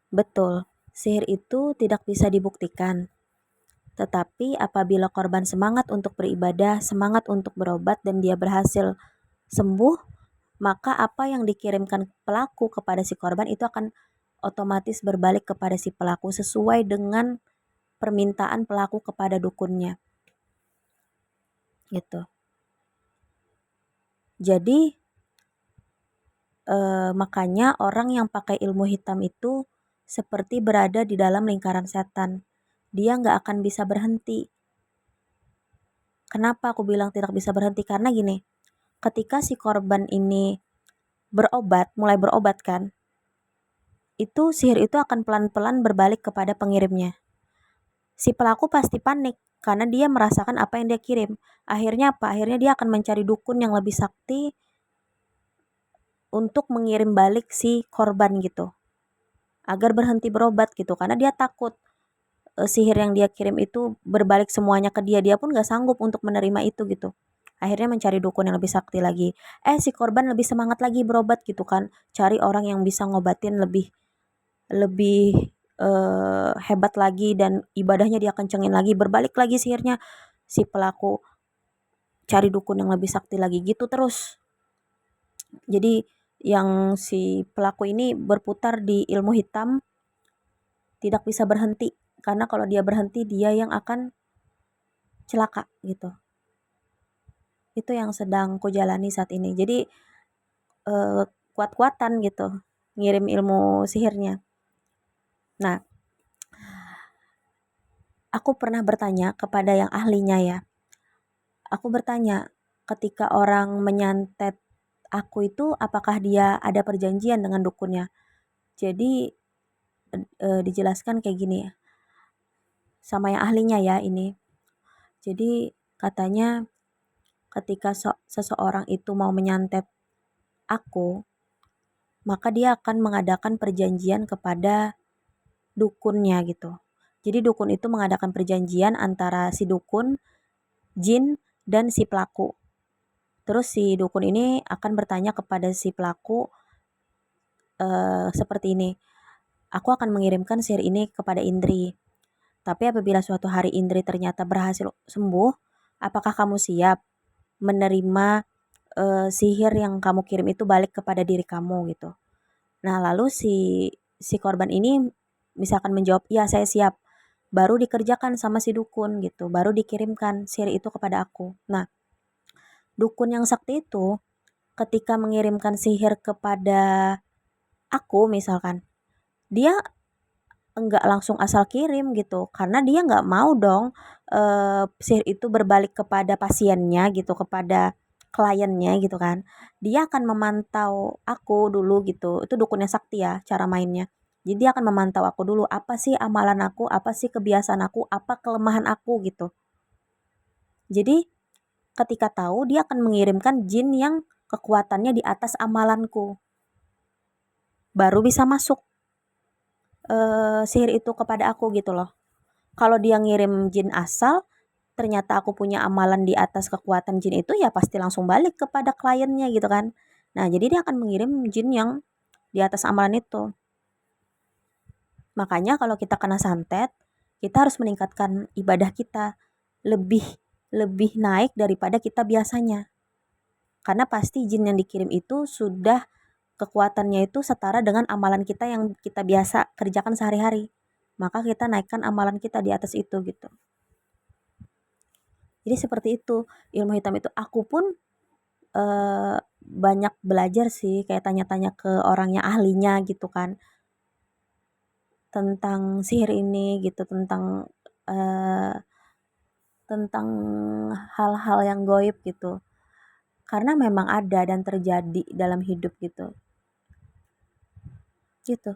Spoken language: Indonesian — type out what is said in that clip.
Betul, sihir itu tidak bisa dibuktikan. Tetapi apabila korban semangat untuk beribadah, semangat untuk berobat dan dia berhasil sembuh, maka apa yang dikirimkan pelaku kepada si korban itu akan otomatis berbalik kepada si pelaku sesuai dengan permintaan pelaku kepada dukunnya gitu. Jadi makanya orang yang pakai ilmu hitam itu seperti berada di dalam lingkaran setan. Dia nggak akan bisa berhenti. Kenapa aku bilang tidak bisa berhenti? Karena gini, ketika si korban ini berobat, mulai berobat kan, itu sihir itu akan pelan-pelan berbalik kepada pengirimnya. Si pelaku pasti panik karena dia merasakan apa yang dia kirim. Akhirnya apa? Akhirnya dia akan mencari dukun yang lebih sakti untuk mengirim balik si korban gitu. Agar berhenti berobat gitu karena dia takut sihir yang dia kirim itu berbalik semuanya ke dia. Dia pun gak sanggup untuk menerima itu gitu. Akhirnya mencari dukun yang lebih sakti lagi. Si korban lebih semangat lagi berobat gitu kan. Cari orang yang bisa ngobatin lebih lebih hebat lagi dan ibadahnya dia kencengin lagi. Berbalik lagi sihirnya. Si pelaku cari dukun yang lebih sakti lagi gitu terus. Jadi yang si pelaku ini berputar di ilmu hitam tidak bisa berhenti karena kalau dia berhenti dia yang akan celaka gitu. Itu yang sedang kujalani saat ini. Jadi kuat-kuatan gitu ngirim ilmu sihirnya. Nah, aku pernah bertanya kepada yang ahlinya ya. Aku bertanya, ketika orang menyantet aku itu apakah dia ada perjanjian dengan dukunnya? Jadi dijelaskan kayak gini ya. Sama yang ahlinya ya ini. Jadi katanya ketika seseorang itu mau menyantet aku, maka dia akan mengadakan perjanjian kepada dukunnya gitu. Jadi dukun itu mengadakan perjanjian antara si dukun, jin, dan si pelaku. Terus si dukun ini akan bertanya kepada si pelaku seperti ini, aku akan mengirimkan sihir ini kepada Indri. Tapi apabila suatu hari Indri ternyata berhasil sembuh, apakah kamu siap menerima sihir yang kamu kirim itu balik kepada diri kamu gitu. Nah, lalu si korban ini misalkan menjawab, "Iya, saya siap." Baru dikerjakan sama si dukun gitu, baru dikirimkan sihir itu kepada aku. Nah, dukun yang sakti itu ketika mengirimkan sihir kepada aku misalkan, dia enggak langsung asal kirim gitu, karena dia nggak mau dong sihir itu berbalik kepada pasiennya gitu, kepada kliennya gitu kan. Dia akan memantau aku dulu gitu, itu dukunnya sakti ya cara mainnya. Jadi dia akan memantau aku dulu, apa sih amalan aku, apa sih kebiasaan aku, apa kelemahan aku gitu. Jadi ketika tahu dia akan mengirimkan jin yang kekuatannya di atas amalanku. Baru bisa masuk sihir itu kepada aku gitu loh. Kalau dia ngirim jin asal, ternyata aku punya amalan di atas kekuatan jin itu ya pasti langsung balik kepada kliennya gitu kan. Nah, jadi dia akan mengirim jin yang di atas amalan itu. Makanya kalau kita kena santet, kita harus meningkatkan ibadah kita lebih lebih naik daripada kita biasanya. Karena pasti jin yang dikirim itu sudah kekuatannya itu setara dengan amalan kita yang kita biasa kerjakan sehari-hari. Maka kita naikkan amalan kita di atas itu gitu. Jadi seperti itu ilmu hitam itu. Aku pun banyak belajar sih kayak tanya-tanya ke orang yang ahlinya gitu kan. Tentang sihir ini gitu, eee, tentang hal-hal yang goib gitu. Karena memang ada dan terjadi dalam hidup gitu. Gitu.